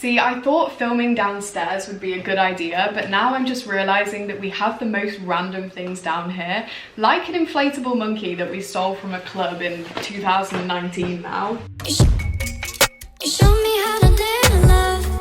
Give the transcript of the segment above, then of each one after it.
See, I thought filming downstairs would be a good idea, but now I'm just realising that we have the most random things down here, like an inflatable monkey that we stole from a club in 2019 now. You show me how to live love,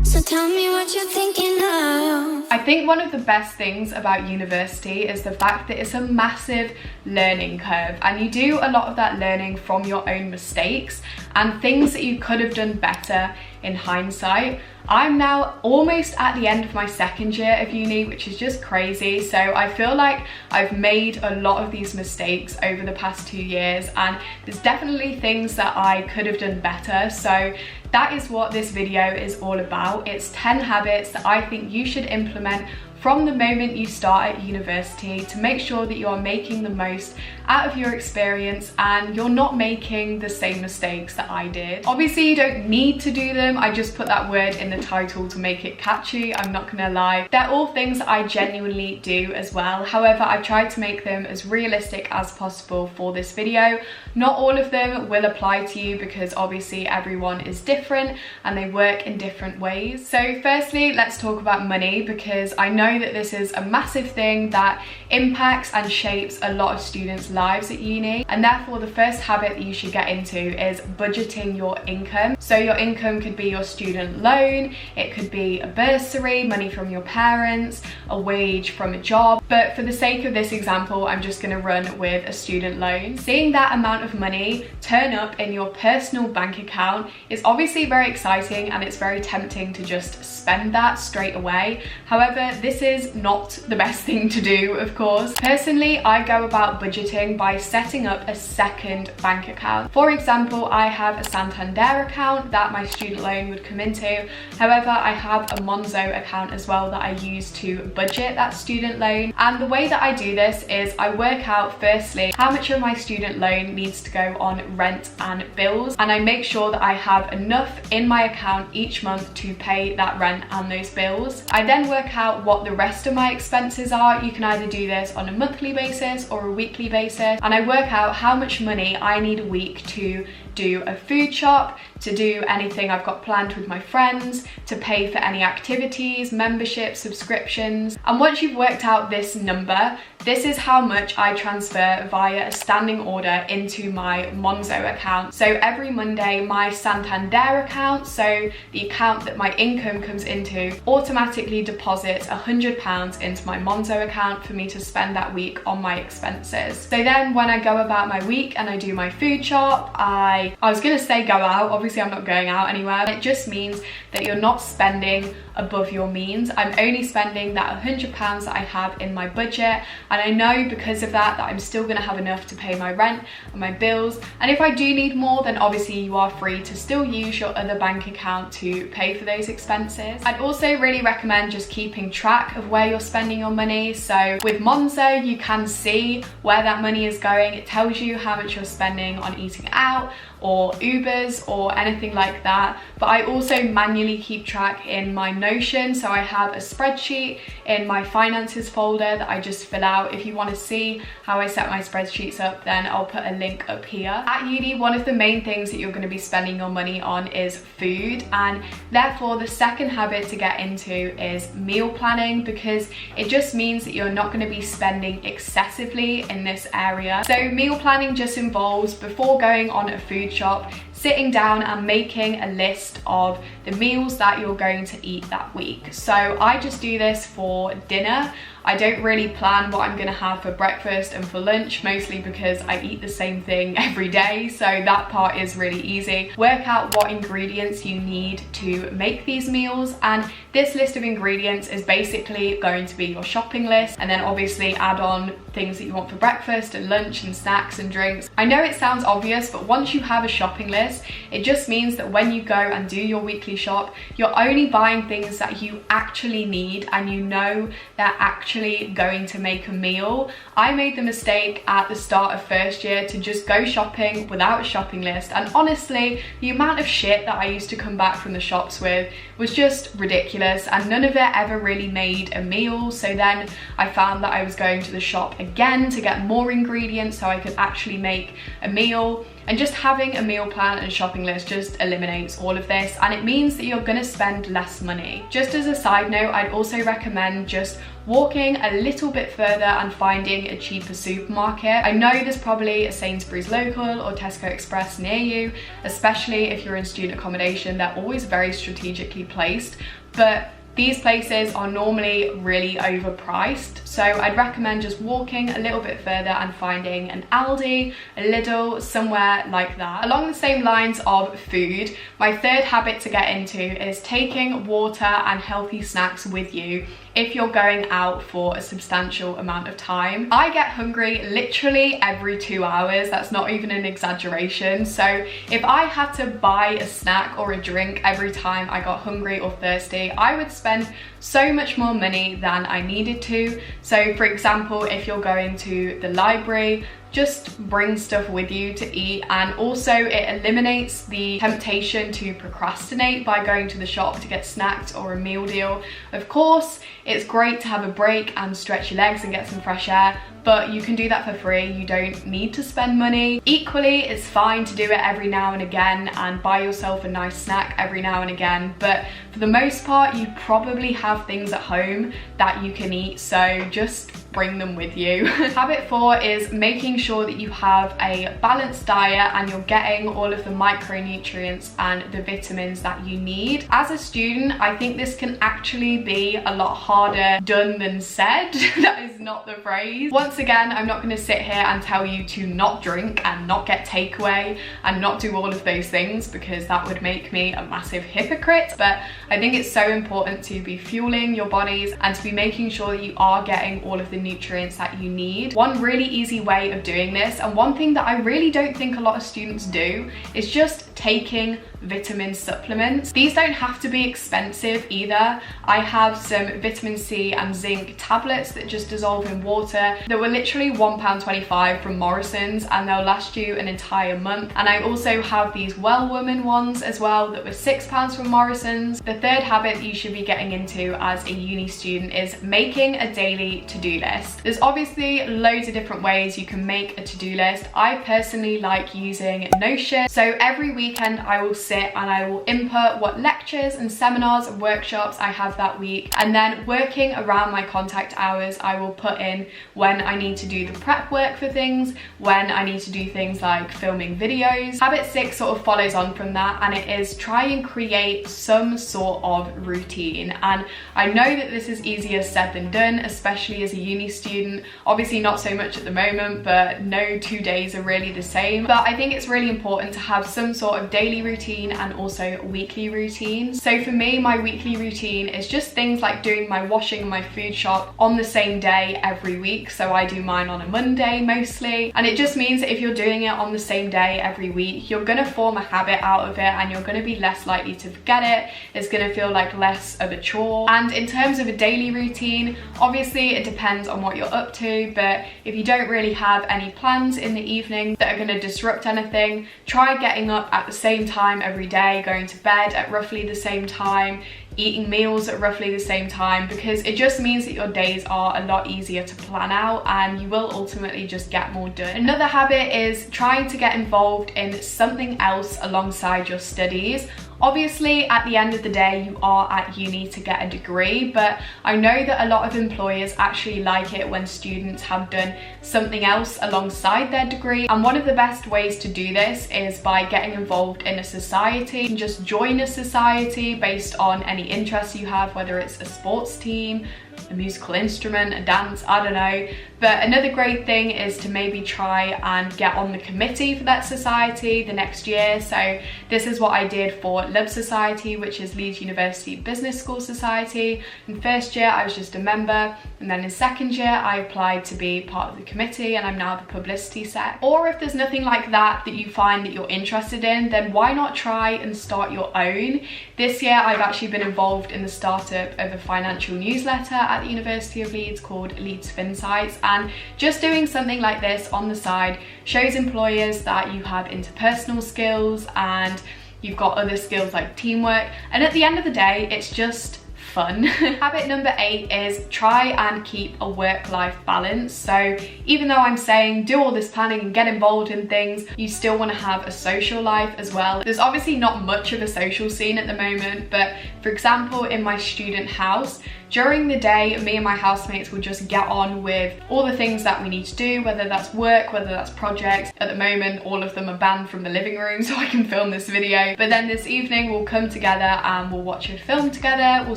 so tell me what you're thinking of. I think one of the best things about university is the fact that it's a massive learning curve, and you do a lot of that learning from your own mistakes and things that you could have done better in hindsight. I'm now almost at the end of my second year of uni, which is just crazy. So I feel like I've made a lot of these mistakes over the past 2 years, and there's definitely things that I could have done better. So that is what this video is all about. It's 10 habits that I think you should implement from the moment you start at university to make sure that you are making the most out of your experience and you're not making the same mistakes that I did. Obviously, you don't need to do them. I just put that word in the title to make it catchy, I'm not gonna lie. They're all things that I genuinely do as well. However, I tried to make them as realistic as possible for this video. Not all of them will apply to you because obviously everyone is different and they work in different ways. So firstly, let's talk about money, because I know that this is a massive thing that impacts and shapes a lot of students' lives at uni, and therefore the first habit that you should get into is budgeting your income. So your income could be your student loan, it could be a bursary, money from your parents, a wage from a job, but for the sake of this example I'm just going to run with a student loan. Seeing that amount of money turn up in your personal bank account is obviously very exciting, and it's very tempting to just spend that straight away. However, this is not the best thing to do, of course. Personally, I go about budgeting by setting up a second bank account. For example, I have a Santander account that my student loan would come into. However, I have a Monzo account as well that I use to budget that student loan. And the way that I do this is I work out firstly how much of my student loan needs to go on rent and bills, and I make sure that I have enough in my account each month to pay that rent and those bills. I then work out what the rest of my expenses are. You can either do this on a monthly basis or a weekly basis, and I work out how much money I need a week to do a food shop, to do anything I've got planned with my friends, to pay for any activities, memberships, subscriptions. And once you've worked out this number, this is how much I transfer via a standing order into my Monzo account. So every Monday, my Santander account, so the account that my income comes into, automatically deposits £100 into my Monzo account for me to spend that week on my expenses. So then when I go about my week and I do my food shop, I was gonna say go out, obviously I'm not going out anywhere. It just means that you're not spending above your means. I'm only spending that £100 that I have in my budget, and I know because of that I'm still gonna have enough to pay my rent and my bills. And if I do need more, then obviously you are free to still use your other bank account to pay for those expenses. I'd also really recommend just keeping track of where you're spending your money. So with Monzo, you can see where that money is going. It tells you how much you're spending on eating out or Ubers or anything like that. But I also manually keep track in my Notion, so I have a spreadsheet in my finances folder that I just fill out. If you want to see how I set my spreadsheets up, then I'll put a link up here. At uni, one of the main things that you're going to be spending your money on is food, and therefore the second habit to get into is meal planning, because it just means that you're not going to be spending excessively in this area. So meal planning just involves, before going on a food shop, sitting down and making a list of the meals that you're going to eat that week. So I just do this for dinner. I don't really plan what I'm gonna have for breakfast and for lunch, mostly because I eat the same thing every day, so that part is really easy. Work out what ingredients you need to make these meals, and this list of ingredients is basically going to be your shopping list, and then obviously add on things that you want for breakfast and lunch and snacks and drinks. I know it sounds obvious, but once you have a shopping list, it just means that when you go and do your weekly shop, you're only buying things that you actually need and you know they're actually going to make a meal. I made the mistake at the start of first year to just go shopping without a shopping list, and honestly the amount of shit that I used to come back from the shops with was just ridiculous, and none of it ever really made a meal. So then I found that I was going to the shop again to get more ingredients so I could actually make a meal. And just having a meal plan and shopping list just eliminates all of this, and it means that you're going to spend less money. Just as a side note, I'd also recommend just walking a little bit further and finding a cheaper supermarket. I know there's probably a Sainsbury's local or Tesco Express near you, especially if you're in student accommodation. They're always very strategically placed, but these places are normally really overpriced, so I'd recommend just walking a little bit further and finding an Aldi, a Lidl, somewhere like that. Along the same lines of food, my third habit to get into is taking water and healthy snacks with you if you're going out for a substantial amount of time. I get hungry literally every 2 hours, that's not even an exaggeration. So if I had to buy a snack or a drink every time I got hungry or thirsty, I would spend so much more money than I needed to. So for example, if you're going to the library, just bring stuff with you to eat, and also it eliminates the temptation to procrastinate by going to the shop to get snacks or a meal deal. Of course, it's great to have a break and stretch your legs and get some fresh air, but you can do that for free. You don't need to spend money. Equally, it's fine to do it every now and again and buy yourself a nice snack every now and again, but for the most part, you probably have things at home that you can eat, so just bring them with you. Habit 4 is making sure that you have a balanced diet and you're getting all of the micronutrients and the vitamins that you need. As a student, I think this can actually be a lot harder done than said. That is not the phrase. Once again, I'm not going to sit here and tell you to not drink and not get takeaway and not do all of those things, because that would make me a massive hypocrite, but I think it's so important to be fueling your bodies and to be making sure that you are getting all of the nutrients that you need. One really easy way of doing this, and one thing that I really don't think a lot of students do, is just taking vitamin supplements. These don't have to be expensive either. I have some vitamin C and zinc tablets that just dissolve in water that were literally £1.25 from Morrison's, and they'll last you an entire month. And I also have these Well Woman ones as well that were £6 from Morrison's. The third habit that you should be getting into as a uni student is making a daily to-do list. There's obviously loads of different ways you can make a to-do list. I personally like using Notion, so every weekend I will sit and I will input what lectures and seminars and workshops I have that week, and then working around my contact hours, I will put in when I need to do the prep work for things, when I need to do things like filming videos. Habit 6 sort of follows on from that, and it is try and create some sort of routine. And I know that this is easier said than done, especially as a uni student. Obviously not so much at the moment, but no 2 days are really the same. But I think it's really important to have some sort of daily routine and also weekly routines. So for me, my weekly routine is just things like doing my washing and my food shop on the same day every week. So I do mine on a Monday mostly, and it just means that if you're doing it on the same day every week, you're gonna form a habit out of it and you're gonna be less likely to forget it. It's gonna feel like less of a chore. And in terms of a daily routine, obviously it depends on what you're up to, but if you don't really have any plans in the evening that are gonna disrupt anything, try getting up at the same time every day, going to bed at roughly the same time, eating meals at roughly the same time, because it just means that your days are a lot easier to plan out and you will ultimately just get more done. Another habit is trying to get involved in something else alongside your studies. Obviously, at the end of the day, you are at uni to get a degree, but I know that a lot of employers actually like it when students have done something else alongside their degree. And one of the best ways to do this is by getting involved in a society. You can just join a society based on any interests you have, whether it's a sports team, a musical instrument, a dance, I don't know. But another great thing is to maybe try and get on the committee for that society the next year. So this is what I did for Love Society, which is Leeds University Business School Society. In first year, I was just a member, and then in second year, I applied to be part of the committee, and I'm now the publicity sec. Or if there's nothing like that that you find that you're interested in, then why not try and start your own? This year, I've actually been involved in the startup of a financial newsletter at the University of Leeds called Leeds Finsights, and just doing something like this on the side shows employers that you have interpersonal skills and you've got other skills like teamwork, and at the end of the day, it's just fun. Habit number 8 is try and keep a work-life balance. So even though I'm saying do all this planning and get involved in things, you still want to have a social life as well. There's obviously not much of a social scene at the moment, but for example, in my student house, during the day, me and my housemates will just get on with all the things that we need to do, whether that's work, whether that's projects. At the moment, all of them are banned from the living room so I can film this video. But then this evening, we'll come together and we'll watch a film together, we'll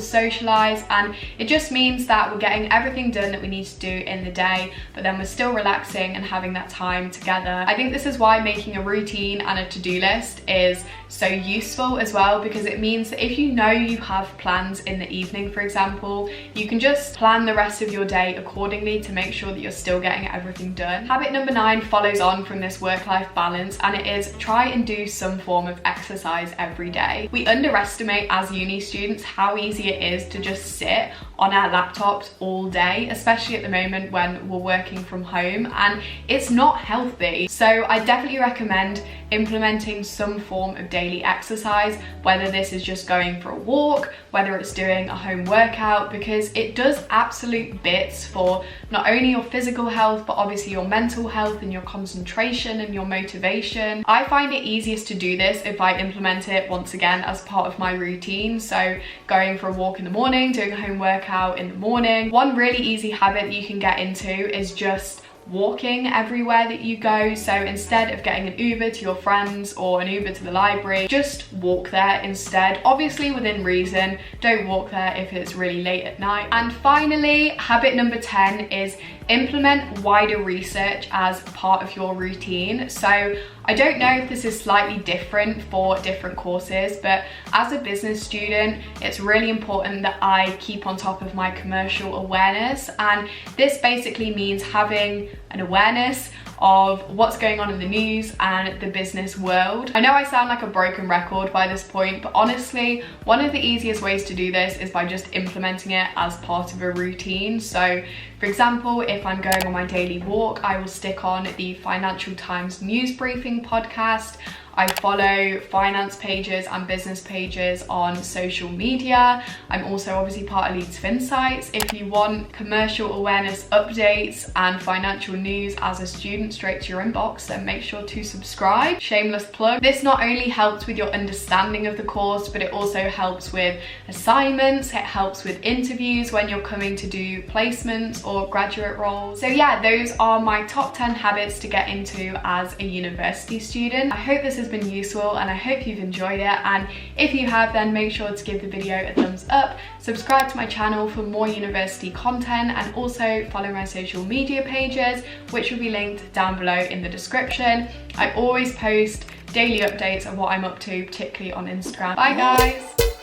socialise, and it just means that we're getting everything done that we need to do in the day, but then we're still relaxing and having that time together. I think this is why making a routine and a to-do list is so useful as well, because it means that if you know you have plans in the evening, for example, you can just plan the rest of your day accordingly to make sure that you're still getting everything done. Habit number 9 follows on from this work-life balance, and it is try and do some form of exercise every day. We underestimate as uni students how easy it is to just sit on our laptops all day, especially at the moment when we're working from home, and it's not healthy. So I definitely recommend implementing some form of daily exercise, whether this is just going for a walk, whether it's doing a home workout, because it does absolute bits for not only your physical health, but obviously your mental health and your concentration and your motivation. I find it easiest to do this if I implement it once again as part of my routine. So going for a walk in the morning, doing a home workout in the morning. One really easy habit that you can get into is just walking everywhere that you go. So instead of getting an Uber to your friends or an Uber to the library, just walk there instead, obviously within reason. Don't walk there if it's really late at night. And finally, habit number 10 is implement wider research as part of your routine. So I don't know if this is slightly different for different courses, but as a business student, it's really important that I keep on top of my commercial awareness. And this basically means having an awareness of what's going on in the news and the business world. I know I sound like a broken record by this point, but honestly, one of the easiest ways to do this is by just implementing it as part of a routine. So for example, if I'm going on my daily walk, I will stick on the Financial Times news briefing podcast. I follow finance pages and business pages on social media. I'm also obviously part of Leeds Finsights. If you want commercial awareness updates and financial news as a student straight to your inbox, then make sure to subscribe. Shameless plug. This not only helps with your understanding of the course, but it also helps with assignments. It helps with interviews when you're coming to do placements or graduate roles. So yeah, those are my top 10 habits to get into as a university student. I hope this has been useful and I hope you've enjoyed it, and if you have, then make sure to give the video a thumbs up, subscribe to my channel for more university content, and also follow my social media pages, which will be linked down below in the description. I always post daily updates of what I'm up to, particularly on Instagram. Bye guys!